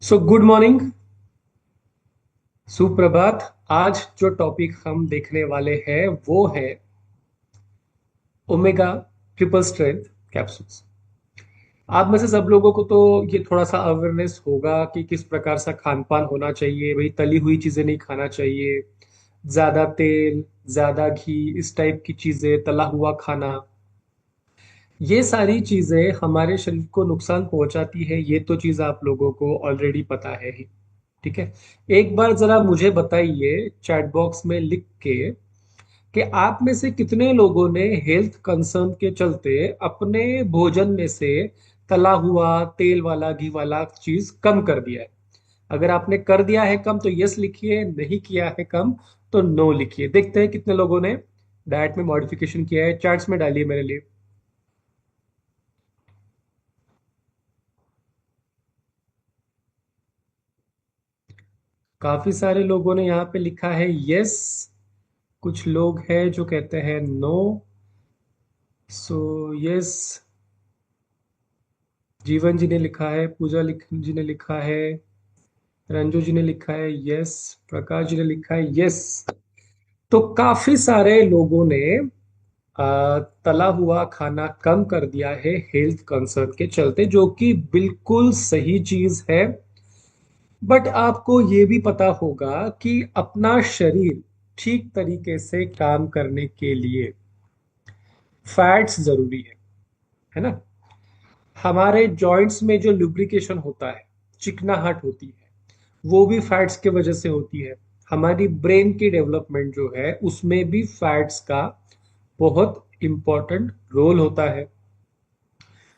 So good morning, सुप्रभात। आज जो टॉपिक हम देखने वाले हैं वो है ओमेगा ट्रिपल स्ट्रेंथ कैप्सूल्स। आप में से सब लोगों को तो ये थोड़ा सा अवेयरनेस होगा कि किस प्रकार सा खान पान होना चाहिए। भाई, तली हुई चीजें नहीं खाना चाहिए, ज्यादा तेल, ज्यादा घी, इस टाइप की चीजें, तला हुआ खाना, ये सारी चीजें हमारे शरीर को नुकसान पहुंचाती है। ये तो चीज आप लोगों को ऑलरेडी पता है ही। ठीक है। एक बार जरा मुझे बताइए चैट बॉक्स में लिख के कि आप में से कितने लोगों ने हेल्थ कंसर्न के चलते अपने भोजन में से तला हुआ, तेल वाला, घी वाला चीज कम कर दिया है। अगर आपने कर दिया है कम तो यस लिखिए, नहीं किया है कम तो नो लिखिए। देखते हैं कितने लोगों ने डाइट में मॉडिफिकेशन किया है। चार्ट्स में डालिए मेरे लिए। काफी सारे लोगों ने यहाँ पे लिखा है यस। कुछ लोग हैं जो कहते हैं नो। सो यस, जीवन जी ने लिखा है, जी ने लिखा है, रंजू जी ने लिखा है यस, प्रकाश जी ने लिखा है यस। तो काफी सारे लोगों ने तला हुआ खाना कम कर दिया है हेल्थ कंसर्न के चलते, जो कि बिल्कुल सही चीज है। बट आपको ये भी पता होगा कि अपना शरीर ठीक तरीके से काम करने के लिए फैट्स जरूरी है ना। हमारे जॉइंट्स में जो लुब्रिकेशन होता है, चिकनाहट होती है, वो भी फैट्स के वजह से होती है। हमारी ब्रेन की डेवलपमेंट जो है उसमें भी फैट्स का बहुत इंपॉर्टेंट रोल होता है।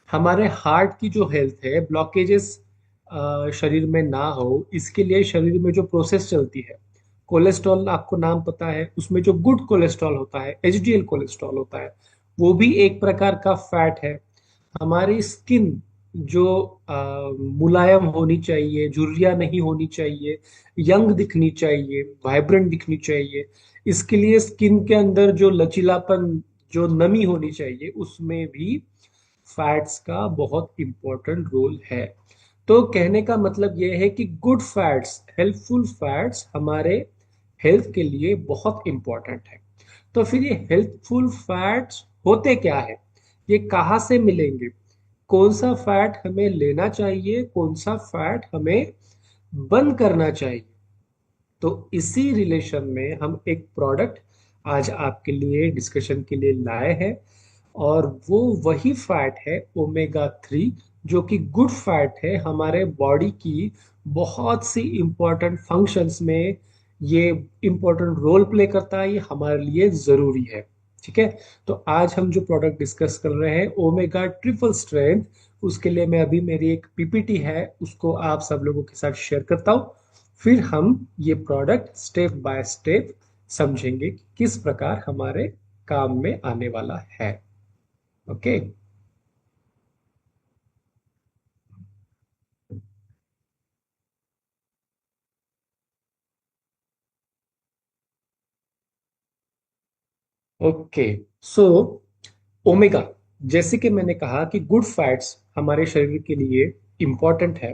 हमारे हार्ट की जो हेल्थ है, ब्लॉकेजेस शरीर में ना हो, इसके लिए शरीर में जो प्रोसेस चलती है, कोलेस्ट्रॉल आपको नाम पता है, उसमें जो गुड कोलेस्ट्रॉल होता है, एचडीएल कोलेस्ट्रॉल होता है, वो भी एक प्रकार का फैट है। हमारी स्किन जो मुलायम होनी चाहिए, झुर्रियाँ नहीं होनी चाहिए, यंग दिखनी चाहिए, वाइब्रेंट दिखनी चाहिए, इसके लिए स्किन के अंदर जो लचीलापन, जो नमी होनी चाहिए, उसमें भी फैट्स का बहुत इंपॉर्टेंट रोल है। तो कहने का मतलब यह है कि गुड फैट्स, हेल्पफुल फैट्स हमारे हेल्थ के लिए बहुत इंपॉर्टेंट है। तो फिर ये हेल्पफुल फैट्स होते क्या है, ये कहाँ से मिलेंगे, कौन सा फैट हमें लेना चाहिए, कौन सा फैट हमें बंद करना चाहिए। तो इसी रिलेशन में हम एक प्रोडक्ट आज आपके लिए डिस्कशन के लिए लाए हैं। और वो वही फैट है ओमेगा 3, जो कि गुड फैट है, हमारे बॉडी की बहुत सी इंपॉर्टेंट फंक्शंस में ये इंपॉर्टेंट रोल प्ले करता है, ये हमारे लिए जरूरी है। ठीक है। तो आज हम जो प्रोडक्ट डिस्कस कर रहे हैं ओमेगा ट्रिपल स्ट्रेंथ, उसके लिए मैं अभी मेरी एक पीपीटी है उसको आप सब लोगों के साथ शेयर करता हूँ। फिर हम ये प्रोडक्ट स्टेप बाय स्टेप समझेंगे कि किस प्रकार हमारे काम में आने वाला है। ओके। ओके। सो ओमेगा, जैसे कि मैंने कहा कि गुड फैट्स हमारे शरीर के लिए इंपॉर्टेंट है।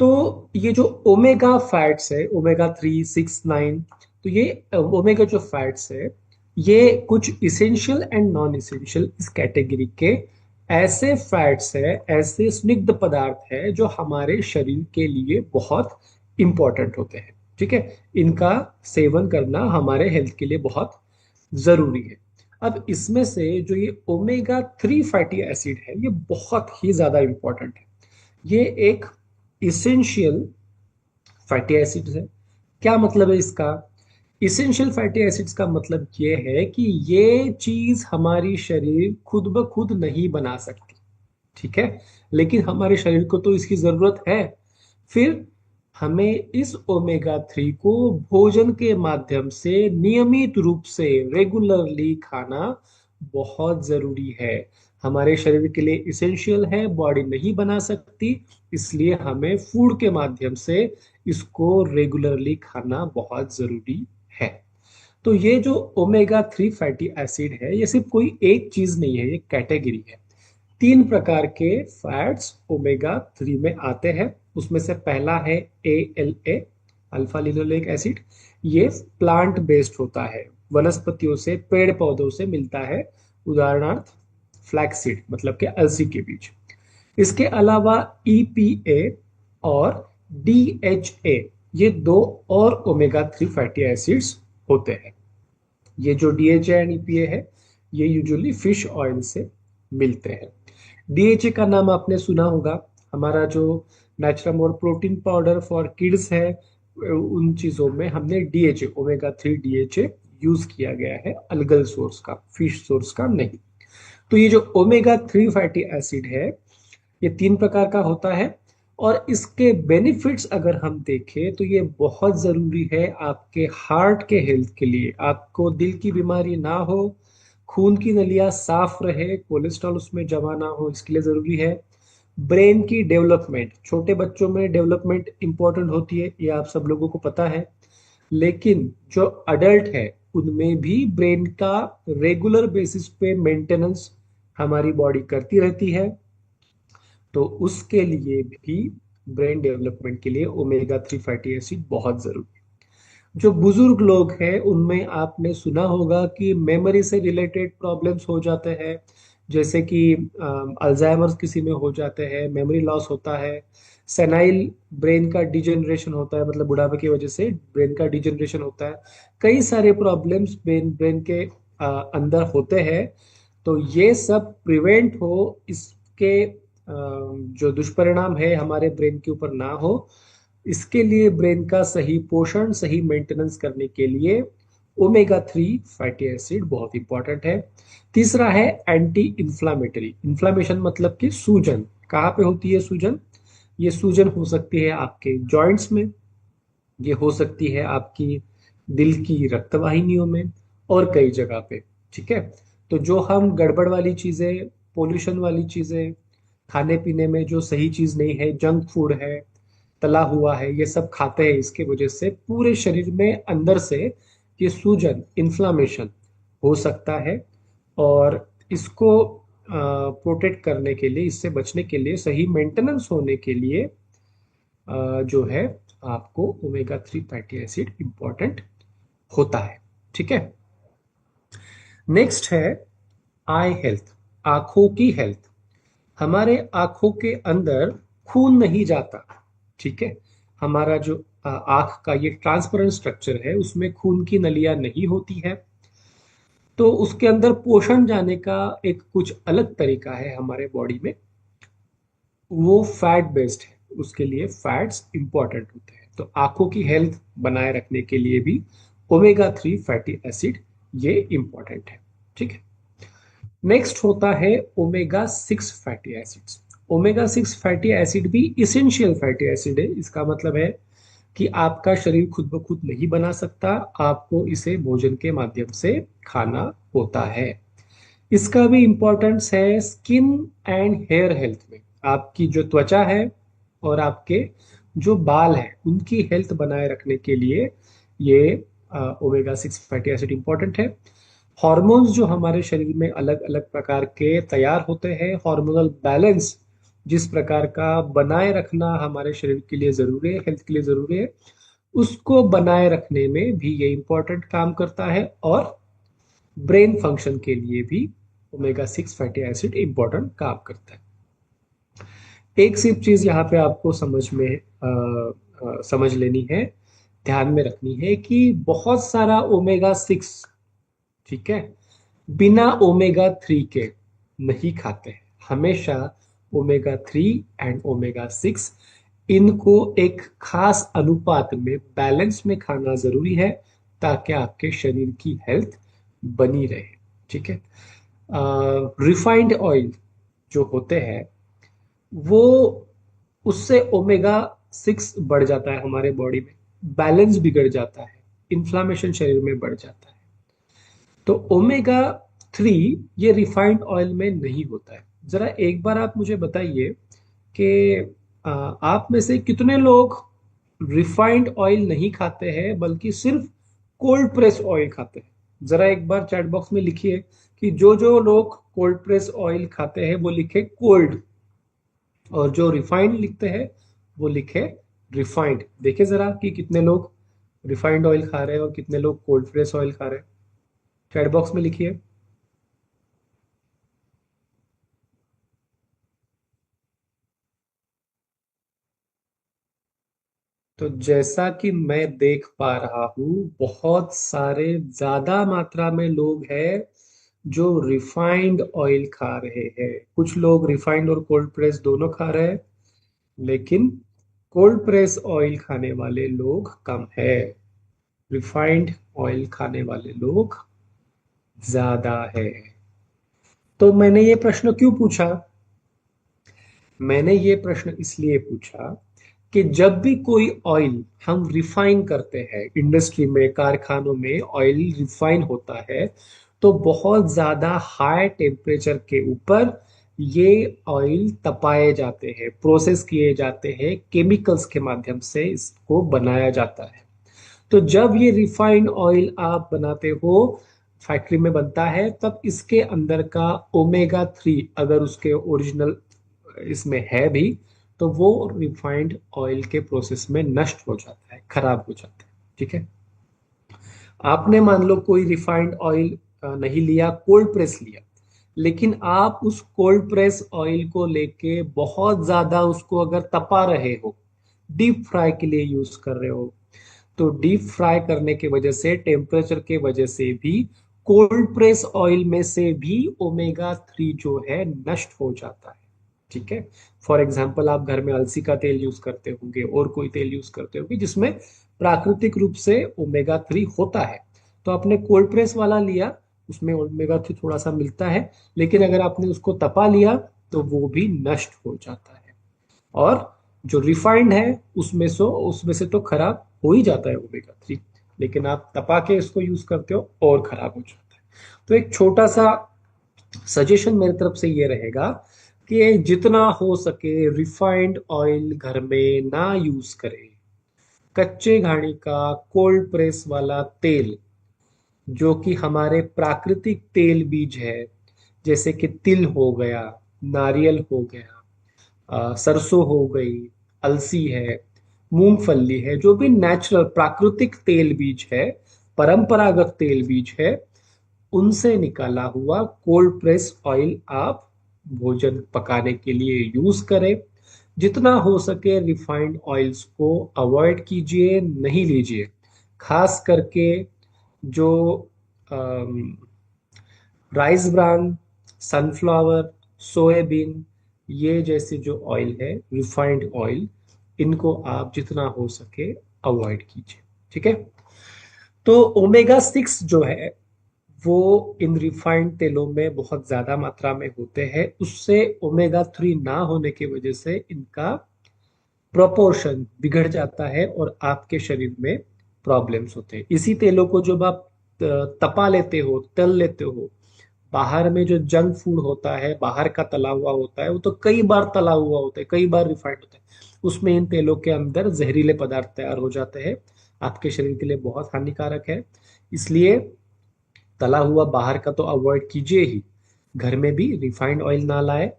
तो ये जो ओमेगा फैट्स है, ओमेगा 3, 6, 9, तो ये ओमेगा जो फैट्स है, ये कुछ इसेंशियल एंड नॉन इसेंशियल इस कैटेगरी के ऐसे फैट्स है, ऐसे स्निग्ध पदार्थ है जो हमारे शरीर के लिए बहुत इंपॉर्टेंट होते हैं। ठीक है। इनका सेवन करना हमारे हेल्थ के लिए बहुत जरूरी है। अब इसमें से जो ये ओमेगा 3 फैटी एसिड है, ये बहुत ही ज्यादा इंपॉर्टेंट है। ये एक इसेंशियल फैटी एसिड्स है। क्या मतलब है इसका? इसेंशियल फैटी एसिड्स का मतलब ये है कि ये चीज हमारी शरीर खुद ब खुद नहीं बना सकती। ठीक है। लेकिन हमारे शरीर को तो इसकी जरूरत है। फिर हमें इस ओमेगा 3 को भोजन के माध्यम से नियमित रूप से, रेगुलरली खाना बहुत जरूरी है। हमारे शरीर के लिए इसेंशियल है, बॉडी नहीं बना सकती, इसलिए हमें फूड के माध्यम से इसको रेगुलरली खाना बहुत जरूरी है। तो ये जो ओमेगा 3 फैटी एसिड है, ये सिर्फ कोई एक चीज नहीं है, ये कैटेगरी है। 3 प्रकार के फैट्स ओमेगा 3 में आते हैं। उसमें से पहला है ALA, अल्फा लिनोलेक एसिड। ये प्लांट बेस्ड होता है, वनस्पतियों से, पेड़ पौधों से मिलता है, उदाहरणार्थ फ्लैक्सीड मतलब के अलसी के बीज। इसके अलावा EPA और DHA, ये दो और ओमेगा 3 फैटी एसिड्स होते हैं। ये जो DHA एंड EPA है, ये यूजुअली फिश ऑयल से मिलते हैं। DHA का नाम आपने सुना होगा, हमारा जो नेचुरम और प्रोटीन पाउडर फॉर किड्स है, उन चीजों में हमने DHA, ओमेगा 3 DHA यूज किया गया है, अलगल सोर्स का, फिश सोर्स का नहीं। तो ये जो ओमेगा 3 फैटी एसिड है, ये 3 प्रकार का होता है। और इसके बेनिफिट्स अगर हम देखें तो ये बहुत जरूरी है आपके हार्ट के हेल्थ के लिए। आपको दिल की बीमारी ना हो, खून की नलियां साफ रहे, कोलेस्ट्रॉल उसमें जमा ना हो, इसके लिए जरूरी है। ब्रेन की डेवलपमेंट, छोटे बच्चों में डेवलपमेंट इंपॉर्टेंट होती है, ये आप सब लोगों को पता है। लेकिन जो अडल्ट है उनमें भी ब्रेन का रेगुलर बेसिस पे मेंटेनेंस हमारी बॉडी करती रहती है। तो उसके लिए भी, ब्रेन डेवलपमेंट के लिए ओमेगा 3 फैटी एसिड बहुत जरूरी है। जो बुजुर्ग लोग हैं उनमें आपने सुना होगा कि मेमोरी से रिलेटेड प्रॉब्लम्स हो जाते हैं, जैसे कि अल्जाइमर्स किसी में हो जाते हैं, मेमोरी लॉस होता है, सेनाइल ब्रेन का डिजेनरेशन होता है, मतलब बुढ़ापे की वजह से ब्रेन का डिजेनरेशन होता है। कई सारे प्रॉब्लम्स ब्रेन ब्रेन के अंदर होते हैं। तो ये सब प्रिवेंट हो, इसके जो दुष्परिणाम है हमारे ब्रेन के ऊपर ना हो, इसके लिए ब्रेन का सही पोषण, सही मेंटेनेंस करने के लिए ओमेगा 3 फैटी एसिड बहुत इंपॉर्टेंट है। तीसरा है एंटी इंफ्लामेटरी। इन्फ्लामेशन मतलब कि सूजन। कहाँ पे होती है सूजन? ये सूजन हो सकती है आपके जॉइंट्स में, ये हो सकती है आपकी दिल की रक्तवाहिनियों में, और कई जगह पे। ठीक है। तो जो हम गड़बड़ वाली चीजें, पोल्यूशन वाली चीजें, खाने पीने में जो सही चीज नहीं है, जंक फूड है, तला हुआ है, ये सब खाते हैं, इसके वजह से पूरे शरीर में अंदर से ये सूजन, इन्फ्लामेशन हो सकता है। और इसको प्रोटेक्ट करने के लिए, इससे बचने के लिए, सही मेंटेनेंस होने के लिए जो है, आपको ओमेगा 3 फैटी एसिड इंपॉर्टेंट होता है। ठीक है। नेक्स्ट है आई हेल्थ, आंखों की हेल्थ। हमारे आंखों के अंदर खून नहीं जाता। ठीक है। हमारा जो आंख का ये ट्रांसपेरेंट स्ट्रक्चर है, उसमें खून की नलियां नहीं होती है। तो उसके अंदर पोषण जाने का एक कुछ अलग तरीका है हमारे बॉडी में, वो फैट बेस्ड है। उसके लिए फैट्स इंपॉर्टेंट होते हैं। तो आंखों की हेल्थ बनाए रखने के लिए भी ओमेगा 3 फैटी एसिड ये इंपॉर्टेंट है। ठीक है। नेक्स्ट होता है omega 6 fatty acids. Omega 6 fatty acid भी इसेंशियल फैटी एसिड है। इसका मतलब है कि आपका शरीर खुद ब खुद नहीं बना सकता, आपको इसे भोजन के माध्यम से खाना होता है। इसका भी इंपॉर्टेंस है स्किन एंड हेयर हेल्थ में। आपकी जो त्वचा है और आपके जो बाल हैं, उनकी हेल्थ बनाए रखने के लिए ये ओमेगा 6 फैटी एसिड इंपॉर्टेंट है। हॉर्मोन्स जो हमारे शरीर में अलग अलग प्रकार के तैयार होते हैं, हार्मोनल बैलेंस जिस प्रकार का बनाए रखना हमारे शरीर के लिए जरूरी है, हेल्थ के लिए जरूरी है, उसको बनाए रखने में भी ये इंपॉर्टेंट काम करता है। और ब्रेन फंक्शन के लिए भी ओमेगा 6 फैटी एसिड इंपॉर्टेंट काम करता है। एक सिर्फ चीज यहाँ पे आपको समझ लेनी है, ध्यान में रखनी है कि बहुत सारा ओमेगा 6, ठीक है, बिना ओमेगा 3 के नहीं खाते हैं। हमेशा ओमेगा 3 एंड ओमेगा 6, इनको एक खास अनुपात में, बैलेंस में खाना जरूरी है, ताकि आपके शरीर की हेल्थ बनी रहे। ठीक है। रिफाइंड ऑयल जो होते हैं, वो, उससे ओमेगा 6 बढ़ जाता है हमारे बॉडी में, बैलेंस बिगड़ जाता है, इन्फ्लामेशन शरीर में बढ़ जाता है। तो ओमेगा 3 ये रिफाइंड ऑयल में नहीं होता है। जरा एक बार आप मुझे बताइए कि आप में से कितने लोग रिफाइंड ऑयल नहीं खाते हैं, बल्कि सिर्फ कोल्ड प्रेस ऑयल खाते हैं? जरा एक बार चैट बॉक्स में लिखिए कि जो जो लोग कोल्ड प्रेस ऑयल खाते हैं वो लिखे कोल्ड, और जो रिफाइंड लिखते हैं वो लिखे रिफाइंड। देखे जरा कि कितने लोग रिफाइंड ऑयल खा रहे हैं और कितने लोग कोल्ड प्रेस ऑयल खा रहे हैं। चैट बॉक्स में लिखिए। तो जैसा कि मैं देख पा रहा हूँ, बहुत सारे ज्यादा मात्रा में लोग हैं जो रिफाइंड ऑयल खा रहे हैं। कुछ लोग रिफाइंड और कोल्ड प्रेस दोनों खा रहे हैं, लेकिन कोल्ड प्रेस ऑयल खाने वाले लोग कम है, रिफाइंड ऑयल खाने वाले लोग ज्यादा है। तो मैंने ये प्रश्न क्यों पूछा? मैंने ये प्रश्न इसलिए पूछा कि जब भी कोई ऑयल हम रिफाइन करते हैं, इंडस्ट्री में, कारखानों में ऑयल रिफाइन होता है, तो बहुत ज्यादा हाई टेम्परेचर के ऊपर ये ऑयल तपाए जाते हैं, प्रोसेस किए जाते हैं, केमिकल्स के माध्यम से इसको बनाया जाता है। तो जब ये रिफाइंड ऑयल आप बनाते हो, फैक्ट्री में बनता है, तब इसके अंदर का ओमेगा 3 अगर उसके ओरिजिनल इसमें है भी, तो वो रिफाइंड ऑयल के प्रोसेस में नष्ट हो जाता है, खराब हो जाता है। ठीक है। आपने मान लो कोई रिफाइंड ऑयल नहीं लिया, कोल्ड प्रेस लिया, लेकिन आप उस कोल्ड प्रेस ऑयल को लेके बहुत ज्यादा उसको अगर तपा रहे हो, डीप फ्राई के लिए यूज कर रहे हो, तो डीप फ्राई करने की वजह से, टेम्परेचर के वजह से भी, कोल्ड प्रेस ऑयल में से भी ओमेगा 3 जो है नष्ट हो जाता है। ठीक है। फॉर एग्जाम्पल, आप घर में अलसी का तेल यूज करते होंगे और कोई तेल यूज करते होंगे जिसमें प्राकृतिक रूप से ओमेगा 3 होता है। तो आपने कोल्ड प्रेस वाला लिया, उसमें ओमेगा 3 थोड़ा सा मिलता है, लेकिन अगर आपने उसको तपा लिया तो वो भी नष्ट हो जाता है। और जो रिफाइंड है, उसमें से तो खराब हो ही जाता है ओमेगा 3, लेकिन आप तपा के इसको यूज करते हो और खराब हो जाता है। तो एक छोटा सा सजेशन मेरी तरफ से ये रहेगा कि जितना हो सके रिफाइंड ऑयल घर में ना यूज करें। कच्चे घानी का कोल्ड प्रेस वाला तेल, जो कि हमारे प्राकृतिक तेल बीज है, जैसे कि तिल हो गया, नारियल हो गया, सरसों हो गई, अलसी है, मूंगफली है, जो भी नेचुरल प्राकृतिक तेल बीज है, परंपरागत तेल बीज है, उनसे निकाला हुआ कोल्ड प्रेस ऑयल आप भोजन पकाने के लिए यूज करें। जितना हो सके रिफाइंड ऑयल्स को अवॉइड कीजिए, नहीं लीजिए। खास करके जो राइस ब्रान, सनफ्लावर, सोयाबीन, ये जैसे जो ऑयल है, रिफाइंड ऑयल, इनको आप जितना हो सके अवॉइड कीजिए। ठीक है। तो ओमेगा 6 जो है वो इन रिफाइंड तेलों में बहुत ज्यादा मात्रा में होते हैं। उससे ओमेगा 3 ना होने की वजह से इनका प्रोपोर्शन बिगड़ जाता है और आपके शरीर में प्रॉब्लम्स होते हैं। इसी तेलों को जब आप तपा लेते हो, तल लेते हो, बाहर में जो जंक फूड होता है, बाहर का तला हुआ होता है, वो तो कई बार तला हुआ होता है, कई बार रिफाइंड होता है, उसमें इन तेलों के अंदर जहरीले पदार्थ तैयार हो जाते हैं, आपके शरीर के लिए बहुत हानिकारक है। इसलिए तला हुआ बाहर का तो अवॉइड कीजिए ही, घर में भी रिफाइंड ऑयल ना लाए,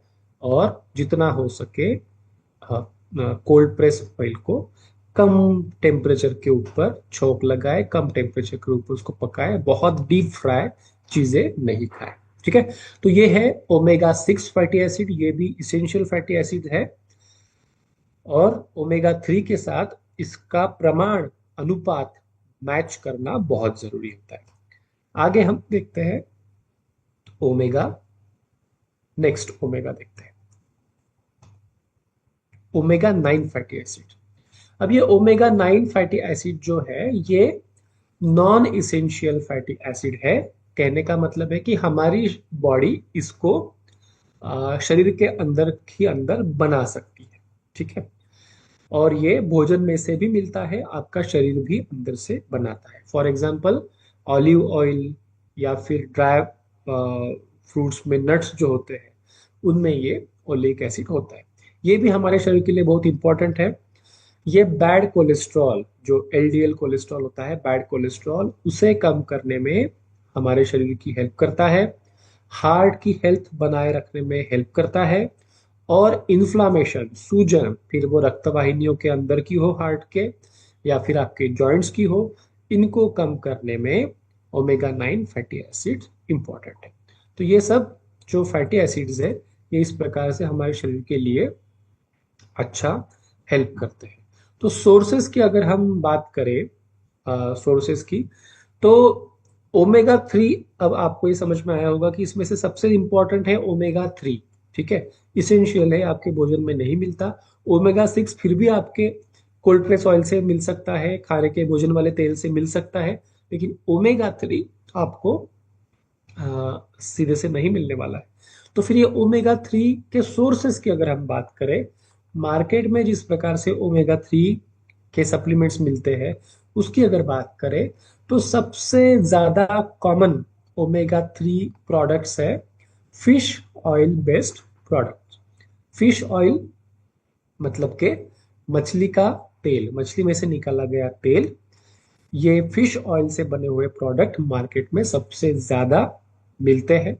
और जितना हो सके कोल्ड प्रेस ऑयल को कम टेम्परेचर के ऊपर छोंक लगाए, कम टेम्परेचर के ऊपर उसको पकाए, बहुत डीप फ्राई चीजें नहीं खाए। ठीक है। तो ये है ओमेगा 6 फैटी एसिड, ये भी इसेंशियल फैटी एसिड है, और ओमेगा 3 के साथ इसका प्रमाण, अनुपात मैच करना बहुत जरूरी होता है। आगे हम देखते हैं ओमेगा, नेक्स्ट ओमेगा देखते हैं, ओमेगा 9 फैटी एसिड। अब ये ओमेगा 9 फैटी एसिड जो है, ये नॉन इसेंशियल फैटी एसिड है। कहने का मतलब है कि हमारी बॉडी इसको शरीर के अंदर ही अंदर बना सकती है। ठीक है। और ये भोजन में से भी मिलता है, आपका शरीर भी अंदर से बनाता है। फॉर एग्जाम्पल, ऑलिव ऑयल या फिर ड्राई फ्रूट्स में नट्स जो होते हैं, उनमें ये ओलिक एसिड होता है। ये भी हमारे शरीर के लिए बहुत इंपॉर्टेंट है। ये बैड कोलेस्ट्रॉल, जो एलडीएल कोलेस्ट्रॉल होता है, बैड कोलेस्ट्रॉल, उसे कम करने में हमारे शरीर की हेल्प करता है, हार्ट की हेल्थ बनाए रखने में हेल्प करता है, और इन्फ्लामेशन, सूजन, फिर वो रक्त वाहिनियों के अंदर की हो हार्ट के या फिर आपके जॉइंट्स की हो, इनको कम करने में ओमेगा 9 फैटी एसिड इंपॉर्टेंट है। तो ये सब जो फैटी एसिड्स है, ये इस प्रकार से हमारे शरीर के लिए अच्छा हेल्प करते हैं। तो सोर्सेस की अगर हम बात करें, सोर्सेस की, तो ओमेगा 3, अब आपको ये समझ में आया होगा कि इसमें से सबसे इंपॉर्टेंट है ओमेगा 3। ठीक है, इसेंशियल है, आपके भोजन में नहीं मिलता। ओमेगा 6 फिर भी आपके कोल्ड प्रेस ऑयल से मिल सकता है, खाने के भोजन वाले तेल से मिल सकता है, लेकिन ओमेगा 3 आपको सीधे से नहीं मिलने वाला है। तो फिर ये ओमेगा 3 के सोर्सेस की अगर हम बात करें, मार्केट में जिस प्रकार से ओमेगा 3 के सप्लीमेंट्स मिलते हैं, उसकी अगर बात करें, तो सबसे ज्यादा कॉमन ओमेगा 3 प्रोडक्ट्स है fish oil based product. Fish oil मतलब के मछली का तेल, मछली में से निकाला गया तेल, ये फिश ऑयल से बने हुए प्रोडक्ट मार्केट में सबसे ज्यादा मिलते हैं,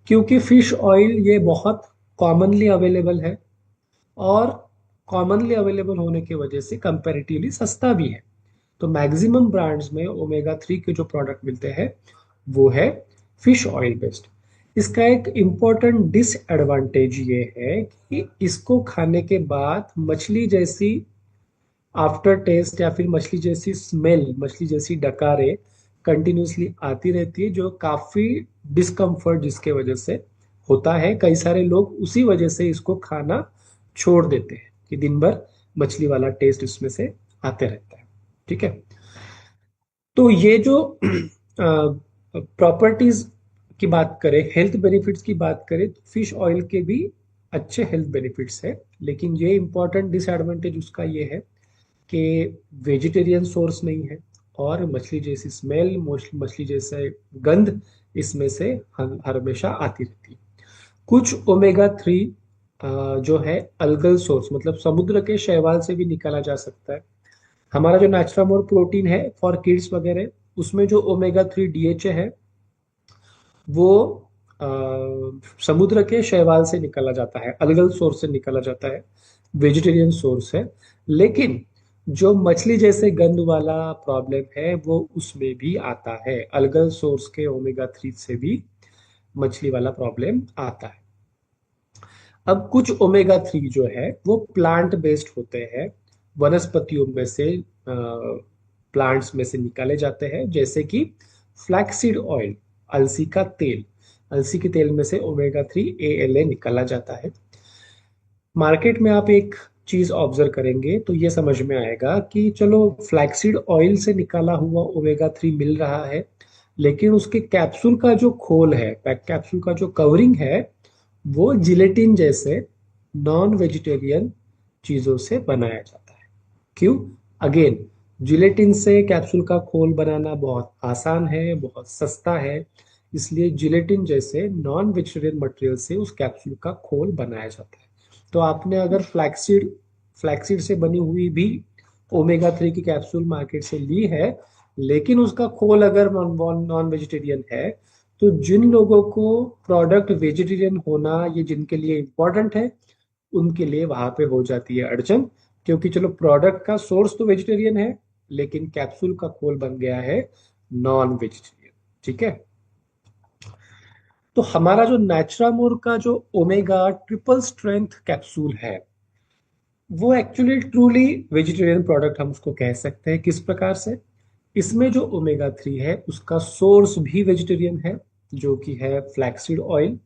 क्योंकि फिश ऑयल ये बहुत कॉमनली अवेलेबल है, और कॉमनली अवेलेबल होने की वजह से कंपैरेटिवली सस्ता भी है। तो मैक्सिमम ब्रांड्स में ओमेगा 3 के जो प्रोडक्ट मिलते हैं वो है फिश ऑयल बेस्ड। इसका एक इम्पोर्टेंट डिसएडवांटेज ये है कि इसको खाने के बाद मछली जैसी आफ्टर टेस्ट या फिर मछली जैसी स्मेल, मछली जैसी डकारें कंटिन्यूसली आती रहती है, जो काफी डिस्कम्फर्ट जिसके वजह से होता है। कई सारे लोग उसी वजह से इसको खाना छोड़ देते हैं कि दिन भर मछली वाला टेस्ट इसमें से आते रहता है। ठीक है, तो ये जो प्रॉपर्टीज की बात करें, हेल्थ बेनिफिट्स की बात करें, तो फिश ऑयल के भी अच्छे हेल्थ बेनिफिट्स है, लेकिन ये इंपॉर्टेंट डिसएडवांटेज उसका ये है कि वेजिटेरियन सोर्स नहीं है, और मछली जैसी स्मेल, मछली जैसे गंध इसमें से हमेशा आती रहती है। कुछ ओमेगा 3 जो है अलगल सोर्स, मतलब समुद्र के शैवाल से भी निकाला जा सकता है। हमारा जो नेचुरामोर प्रोटीन है फॉर किड्स वगैरह, उसमें जो ओमेगा 3 डीएचए है, वो अ, समुद्र के शैवाल से निकाला जाता है, अलगल सोर्स से निकाला जाता है, वेजिटेरियन सोर्स है। लेकिन जो मछली जैसे गंध वाला प्रॉब्लम है वो उसमें भी आता है, अलगल सोर्स के ओमेगा 3 से भी मछली वाला प्रॉब्लम आता है। अब कुछ ओमेगा 3 जो है वो प्लांट बेस्ड होते हैं, वनस्पतियों में से, प्लांट्स में से निकाले जाते हैं, जैसे कि फ्लैक्सीड ऑयल, अलसी का तेल। अलसी के तेल में से ओमेगा 3 ALA निकाला जाता है। मार्केट में आप एक चीज ऑब्जर्व करेंगे तो ये समझ में आएगा कि चलो फ्लैक्सीड ऑयल से निकाला हुआ ओमेगा 3 मिल रहा है, लेकिन उसके कैप्सूल का जो खोल है, पैक कैप्सूल का जो कवरिंग है, वो जिलेटिन जैसे नॉन वेजिटेरियन चीजों से बनाया जाता है। क्यों? अगेन, जिलेटिन से कैप्सूल का खोल बनाना बहुत आसान है, बहुत सस्ता है, इसलिए जिलेटिन जैसे नॉन वेजिटेरियन मटेरियल से उस कैप्सूल का खोल बनाया जाता है। तो आपने अगर फ्लैक्सीड फ्लैक्सीड से बनी हुई भी ओमेगा 3 की कैप्सूल मार्केट से ली है, लेकिन उसका खोल अगर नॉन वेजिटेरियन है, तो जिन लोगों को प्रोडक्ट वेजिटेरियन होना ये जिनके लिए इम्पोर्टेंट है, उनके लिए वहां पे हो जाती है अड़चन, क्योंकि चलो प्रोडक्ट का सोर्स तो वेजिटेरियन है, लेकिन कैप्सूल का खोल बन गया है नॉन वेजिटेरियन। ठीक है, तो हमारा जो नेचुरामोर का जो ओमेगा ट्रिपल स्ट्रेंथ कैप्सूल है, वो एक्चुअली ट्रूली वेजिटेरियन प्रोडक्ट हम उसको कह सकते हैं। किस प्रकार से? इसमें जो ओमेगा 3 है उसका सोर्स भी वेजिटेरियन है, जो कि है फ्लैक्सीड ऑयल,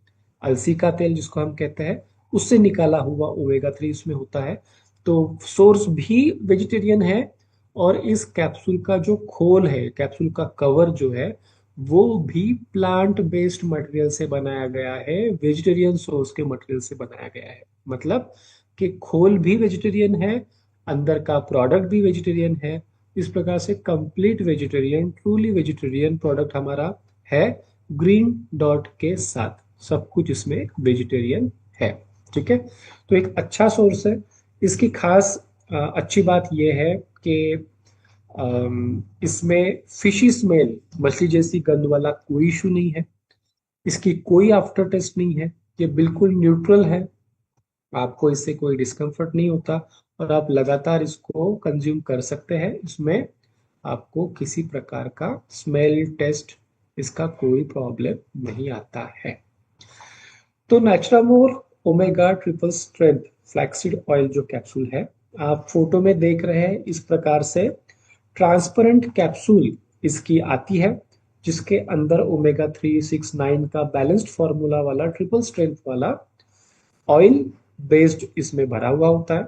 अलसी का तेल जिसको हम कहते हैं, उससे निकाला हुआ ओमेगा 3 इसमें होता है। तो सोर्स भी वेजिटेरियन है, और इस कैप्सूल का जो खोल है, कैप्सूल का कवर जो है, वो भी प्लांट बेस्ड मटेरियल से बनाया गया है, वेजिटेरियन सोर्स के मटेरियल से बनाया गया है। मतलब कि खोल भी वेजिटेरियन है, अंदर का प्रोडक्ट भी वेजिटेरियन है। इस प्रकार से complete vegetarian, truly vegetarian product हमारा है, ग्रीन डॉट के साथ सब कुछ इसमें वेजिटेरियन है। ठीक है, तो एक अच्छा सोर्स है। इसकी खास अच्छी बात यह है कि इसमें फिशी स्मेल, मछली जैसी गंध वाला कोई इशू नहीं है, इसकी कोई आफ्टर टेस्ट नहीं है, ये बिल्कुल न्यूट्रल है। आपको इससे कोई डिस्कम्फर्ट नहीं होता और आप लगातार इसको कंज्यूम कर सकते हैं। इसमें आपको किसी प्रकार का स्मेल टेस्ट इसका कोई प्रॉब्लम नहीं आता है। तो नेचुरामोर omega triple strength flaxseed oil जो कैप्सूल है, आप फोटो में देख रहे हैं इस प्रकार से ट्रांसपेरेंट कैप्सूल इसकी आती है, जिसके अंदर ओमेगा 3, 6, 9 का बैलेंस्ड फॉर्मूला वाला ट्रिपल स्ट्रेंथ वाला ऑयल बेस्ड इसमें भरा हुआ होता है।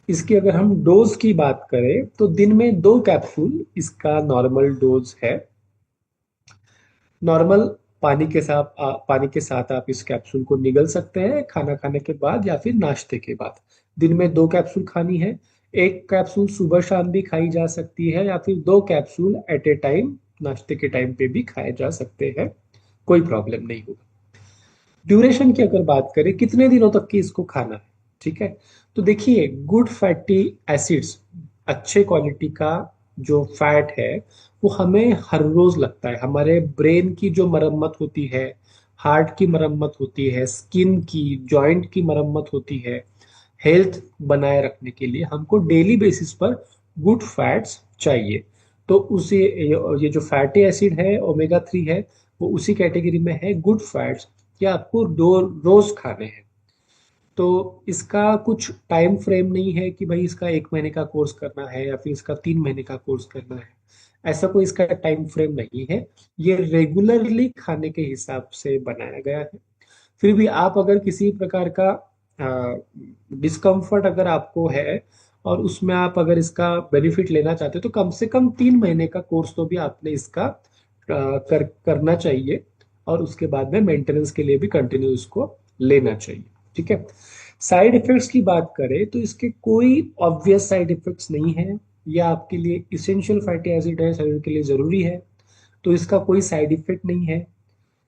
इसकी अगर हम डोज की बात करें तो दिन में 2 कैप्सूल इसका नॉर्मल डोज है। नॉर्मल पानी के साथ आप इस कैप्सूल को निगल सकते हैं खाना खाने के बाद या फिर नाश्ते के बाद। दिन में 2 कैप्सूल खानी है। एक कैप्सूल सुबह शाम भी खाई जा सकती है या फिर 2 कैप्सूल एट ए टाइम नाश्ते के टाइम पे भी खाए जा सकते हैं, कोई प्रॉब्लम नहीं होगा। ड्यूरेशन की अगर बात करें कितने दिनों तक की इसको खाना है, ठीक है, तो देखिए गुड फैटी एसिड्स, अच्छे क्वालिटी का जो फैट है वो हमें हर रोज लगता है। हमारे ब्रेन की जो मरम्मत होती है, हार्ट की मरम्मत होती है, स्किन की, जॉइंट की मरम्मत होती है, हेल्थ बनाए रखने के लिए हमको डेली बेसिस पर गुड फैट्स चाहिए। तो उसे ये जो फैटी एसिड है ओमेगा 3 है, वो उसी कैटेगरी में है गुड फैट्स, ये आपको दो रोज खाने हैं। तो इसका कुछ टाइम फ्रेम नहीं है कि भाई इसका 1 महीने का कोर्स करना है या फिर इसका 3 महीने का कोर्स करना है, ऐसा कोई इसका टाइम फ्रेम नहीं है। ये रेगुलरली खाने के हिसाब से बनाया गया है। फिर भी आप अगर किसी प्रकार का डिस्कम्फर्ट अगर आपको है और उसमें आप अगर इसका बेनिफिट लेना चाहते हो तो कम से कम 3 महीने का कोर्स तो भी आपने इसका करना चाहिए और उसके बाद में मेंटेनेंस के लिए भी कंटिन्यू इसको लेना चाहिए। ठीक है। साइड इफेक्ट्स की बात करें तो इसके कोई ऑब्वियस साइड इफेक्ट्स नहीं है। यह आपके लिए इसेंशियल फैटी एसिड है, शरीर के लिए जरूरी है, तो इसका कोई साइड इफेक्ट नहीं है।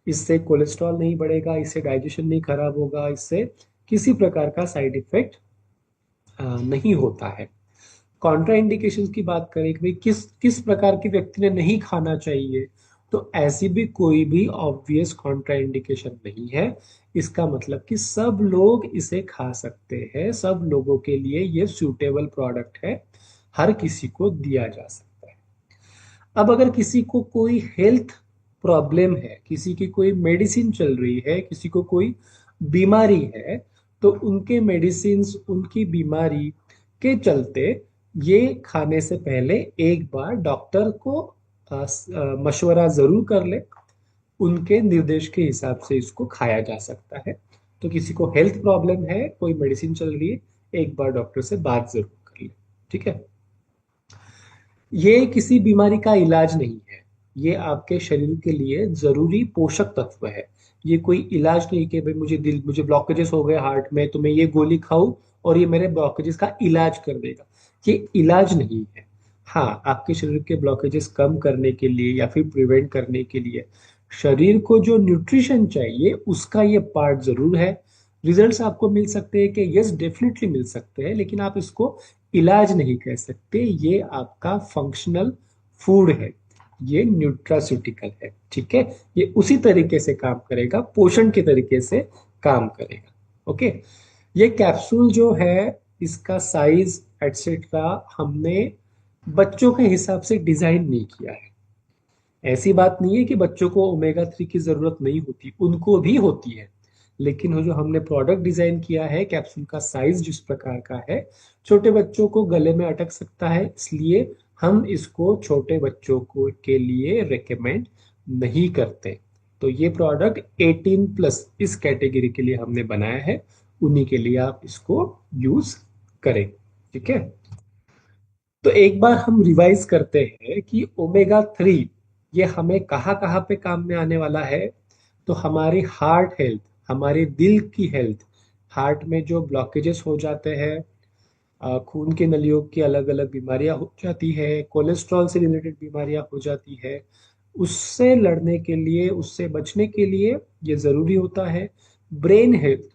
इससे कोलेस्ट्रॉल नहीं बढ़ेगा, इससे डाइजेशन नहीं खराब होगा, इससे किसी प्रकार का साइड इफेक्ट नहीं होता है। कॉन्ट्रा इंडिकेशन की बात करें कि भाई किस किस प्रकार के व्यक्ति ने नहीं खाना चाहिए, तो ऐसी भी कोई भी ऑब्वियस कॉन्ट्रा इंडिकेशन नहीं है। इसका मतलब कि सब लोग इसे खा सकते हैं, सब लोगों के लिए ये सूटेबल प्रोडक्ट है, हर किसी को दिया जा सकता है। अब अगर किसी को कोई हेल्थ प्रॉब्लम है, किसी की कोई मेडिसिन चल रही है, किसी को कोई बीमारी है, तो उनके मेडिसिन, उनकी बीमारी के चलते ये खाने से पहले एक बार डॉक्टर को मशवरा जरूर कर ले। उनके निर्देश के हिसाब से इसको खाया जा सकता है। तो किसी को हेल्थ प्रॉब्लम है, कोई मेडिसिन चल रही है, एक बार डॉक्टर से बात जरूर कर ले। ठीक है। ये किसी बीमारी का इलाज नहीं है, ये आपके शरीर के लिए जरूरी पोषक तत्व है। ये कोई इलाज नहीं कि भाई मुझे ब्लॉकेजेस हो गए हार्ट में तो मैं ये गोली खाऊं और ये मेरे ब्लॉकेजेस का इलाज कर देगा। ये इलाज नहीं है। हाँ, आपके शरीर के ब्लॉकेजेस कम करने के लिए या फिर प्रिवेंट करने के लिए शरीर को जो न्यूट्रिशन चाहिए उसका ये पार्ट जरूर है। रिजल्ट्स आपको मिल सकते हैं कि यस डेफिनेटली मिल सकते हैं, लेकिन आप इसको इलाज नहीं कह सकते। ये आपका फंक्शनल फूड है, ये न्यूट्रास्यूटिकल है। ठीक है। ये उसी तरीके से काम करेगा, पोषण के तरीके से काम करेगा। ओके। ये कैप्सूल जो है, इसका साइज एटसेट्रा हमने बच्चों के हिसाब से डिजाइन नहीं किया है। ऐसी बात नहीं है कि बच्चों को ओमेगा 3 की जरूरत नहीं होती, उनको भी होती है। लेकिन वो जो हमने प्रोडक्ट डिजाइन किया है, कैप्सूल का साइज जिस प्रकार का है, छोटे बच्चों को गले में अटक सकता है, इसलिए हम इसको छोटे बच्चों को के लिए रेकमेंड नहीं करते। तो ये प्रोडक्ट 18+ इस कैटेगरी के लिए हमने बनाया है, उन्हीं के लिए आप इसको यूज करें। ठीक है। तो एक बार हम रिवाइज करते हैं कि ओमेगा 3 ये हमें कहाँ कहाँ पे काम में आने वाला है। तो हमारी हार्ट हेल्थ, हमारे दिल की हेल्थ, हार्ट में जो ब्लॉकेजेस हो जाते हैं, खून की नलियों की अलग अलग बीमारियां हो जाती है, कोलेस्ट्रॉल से रिलेटेड बीमारियां हो जाती है, उससे लड़ने के लिए, उससे बचने के लिए ये जरूरी होता है। ब्रेन हेल्थ,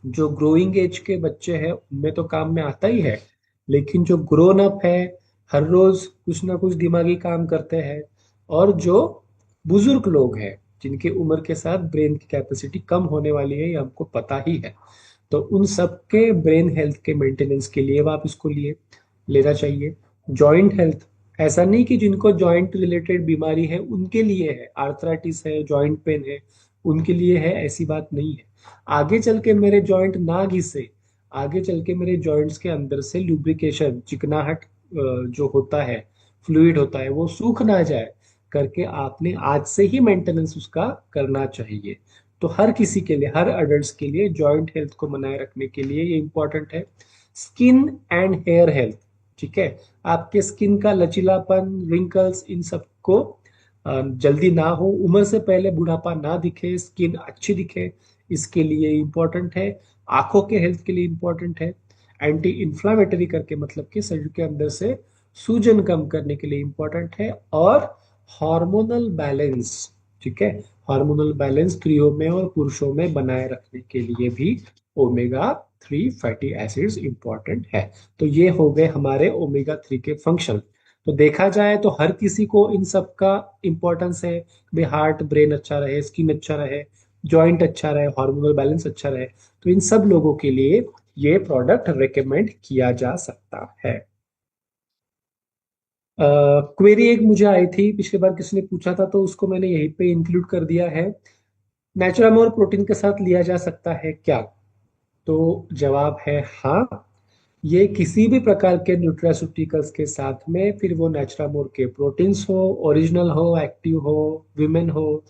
जो ग्रोइंग एज के बच्चे हैं उनमें तो काम में आता ही है, लेकिन जो ग्रोन अप है, हर रोज कुछ ना कुछ दिमागी काम करते हैं, और जो बुजुर्ग लोग हैं जिनकी उम्र के साथ ब्रेन की कैपेसिटी कम होने वाली है, ये हमको पता ही है, तो उन सबके ब्रेन हेल्थ के मेंटेनेंस के लिए आप इसको लिए लेना चाहिए। जॉइंट हेल्थ, ऐसा नहीं कि जिनको जॉइंट रिलेटेड बीमारी है उनके लिए है, आर्थराइटिस है, जॉइंट पेन है, उनके लिए है, ऐसी बात नहीं है। आगे चल के मेरे जॉइंट ना घिसे, आगे चल के मेरे जॉइंट्स के अंदर से लुब्रिकेशन, चिकनाहट जो होता है, फ्लूइड होता है, वो सूख ना जाए करके आपने आज से ही मेंटेनेंस उसका करना चाहिए। तो हर किसी के लिए, हर अडल्ट के लिए जॉइंट हेल्थ को बनाए रखने के लिए ये इंपॉर्टेंट है। स्किन एंड हेयर हेल्थ, ठीक है, आपके स्किन का लचीलापन, रिंकल्स, इन सबको जल्दी ना हो, उम्र से पहले बुढ़ापा ना दिखे, स्किन अच्छी दिखे, इसके लिए इंपॉर्टेंट है। आंखों के हेल्थ के लिए इंपॉर्टेंट है। एंटी इंफ्लामेटरी करके मतलब कि शरीर के अंदर से सूजन कम करने के लिए इंपॉर्टेंट है। और हार्मोनल बैलेंस, ठीक है, हार्मोनल बैलेंस स्त्रियों में और पुरुषों में बनाए रखने के लिए भी ओमेगा 3 फैटी एसिड्स इंपॉर्टेंट है। तो ये हो गए हमारे ओमेगा 3 के फंक्शन। तो देखा जाए तो हर किसी को इन सब का इंपॉर्टेंस है। भाई हार्ट ब्रेन अच्छा रहे, स्किन अच्छा रहे, जॉइंट अच्छा रहे, हार्मोनल बैलेंस अच्छा रहे, तो इन सब लोगों के लिए ये प्रोडक्ट रेकमेंड किया जा सकता है। क्वेरी एक मुझे आई थी पिछली बार, किसी ने पूछा था, तो उसको मैंने यहीं पे इंक्लूड कर दिया है। नेचुरामोर प्रोटीन के साथ लिया जा सकता है क्या? तो जवाब है हाँ। ये किसी भी प्रकार के न्यूट्रास्यूटिकल्स के साथ में, फिर वो नेचुरामोर के प्रोटीन्स हो, ओरिजिनल हो, एक्टिव हो, विमेन हो,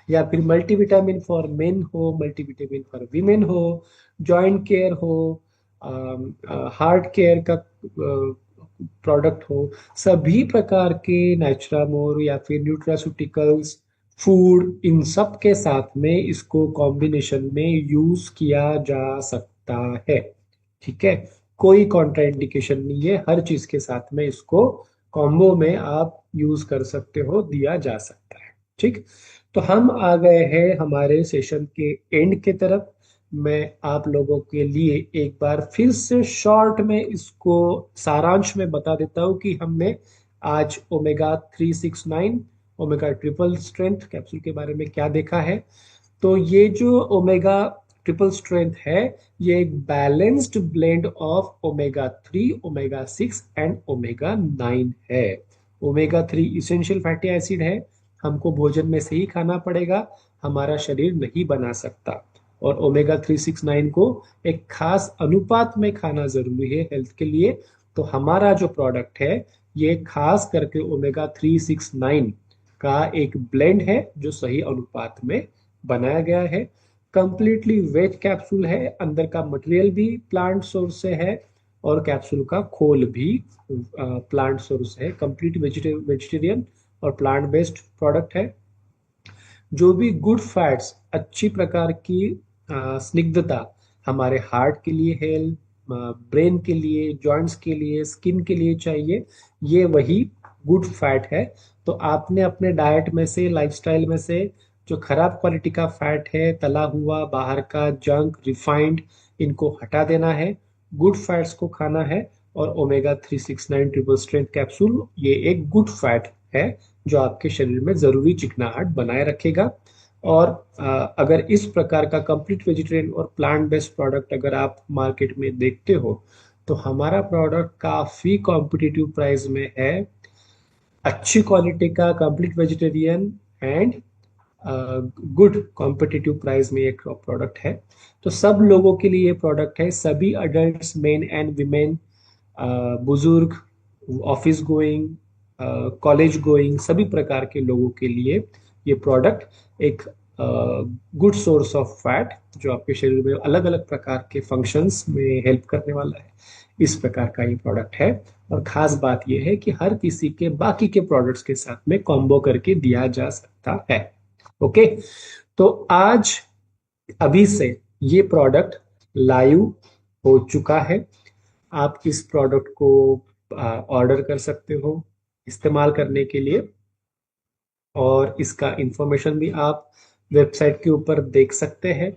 या फिर मल्टीविटामिन फॉर मेन हो, मल्टीविटामिन फॉर वीमेन हो, जॉइंट केयर हो, हार्ट केयर का प्रोडक्ट हो, सभी प्रकार के नेचुरामोर या फिर न्यूट्रास्यूटिकल्स फूड, इन सब के साथ में इसको कॉम्बिनेशन में यूज किया जा सकता है। ठीक है, कोई कॉन्ट्राइंडिकेशन नहीं है, हर चीज के साथ में इसको कॉम्बो में आप यूज कर सकते हो, दिया जा सकता है। ठीक, तो हम आ गए हैं हमारे सेशन के एंड के तरफ। मैं आप लोगों के लिए एक बार फिर से शॉर्ट में इसको सारांश में बता देता हूँ कि हमने आज omega 369, omega triple strength capsule के बारे में क्या देखा है। तो ये जो ओमेगा ट्रिपल स्ट्रेंथ है, ये एक balanced blend of omega 3, omega 6 and omega 9 है। ओमेगा 3 इसेंशियल फैटी एसिड है, हमको भोजन में से ही खाना पड़ेगा, हमारा शरीर नहीं बना सकता। और ओमेगा 369 को एक खास अनुपात में खाना जरूरी है हेल्थ के लिए। तो हमारा जो प्रोडक्ट है, ये खास करके ओमेगा 369 का एक ब्लेंड है जो सही अनुपात में बनाया गया है। कंप्लीटली वेज कैप्सूल है, अंदर का मटेरियल भी प्लांट सोर्स से है, और कैप्सूल का खोल भी प्लांट सोर्स है। कंप्लीट वेजिटेरियन और प्लांट बेस्ड प्रोडक्ट है। जो भी गुड फैट्स, अच्छी प्रकार की स्निग्धता हमारे हार्ट के लिए, हेल्थ, ब्रेन के लिए, जॉइंट्स के लिए, स्किन के लिए चाहिए, ये वही गुड फैट है। तो आपने अपने डाइट में से, लाइफस्टाइल में से जो खराब क्वालिटी का फैट है, तला हुआ, बाहर का जंक, रिफाइंड, इनको हटा देना है, गुड फैट्स को खाना है। और ओमेगा 369 ट्रिपल स्ट्रेंथ कैप्सूल ये एक गुड फैट है जो आपके शरीर में जरूरी चिकनाहट बनाए रखेगा। और अगर इस प्रकार का कंप्लीट वेजिटेरियन और प्लांट बेस्ड प्रोडक्ट अगर आप मार्केट में देखते हो, तो हमारा प्रोडक्ट काफी कॉम्पिटिटिव प्राइस में है। अच्छी क्वालिटी का complete vegetarian and good competitive price में एक प्रोडक्ट है। तो सब लोगों के लिए ये प्रोडक्ट है, सभी अडल्ट्स, मेन एंड विमेन, बुजुर्ग, ऑफिस गोइंग, कॉलेज गोइंग, सभी प्रकार के लोगों के लिए ये प्रोडक्ट एक गुड सोर्स ऑफ फैट जो आपके शरीर में अलग अलग प्रकार के फंक्शंस में हेल्प करने वाला है, इस प्रकार का ये प्रोडक्ट है। और खास बात यह है कि हर किसी के बाकी के प्रोडक्ट्स के साथ में कॉम्बो करके दिया जा सकता है। ओके, तो आज अभी से ये प्रोडक्ट लाइव हो चुका है। आप इस प्रोडक्ट को ऑर्डर कर सकते हो इस्तेमाल करने के लिए, और इसका इंफॉर्मेशन भी आप वेबसाइट के ऊपर देख सकते हैं।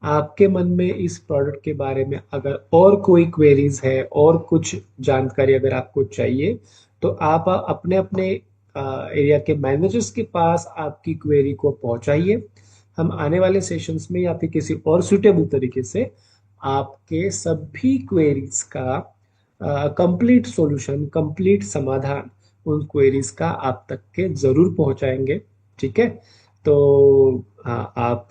आपके मन में इस प्रोडक्ट के बारे में अगर और कोई क्वेरीज है, और कुछ जानकारी अगर आपको चाहिए, तो आप अपने अपने एरिया के मैनेजर्स के पास आपकी क्वेरी को पहुंचाइए। हम आने वाले सेशंस में या फिर किसी और सुटेबल तरीके से आपके सभी क्वेरीज का कंप्लीट सॉल्यूशन, कंप्लीट समाधान उन क्वेरीज का आप तक के जरूर पहुंचाएंगे। ठीक है। तो आप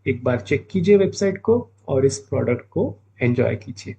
एक बार चेक कीजिए वेबसाइट को और इस प्रोडक्ट को एंजॉय कीजिए।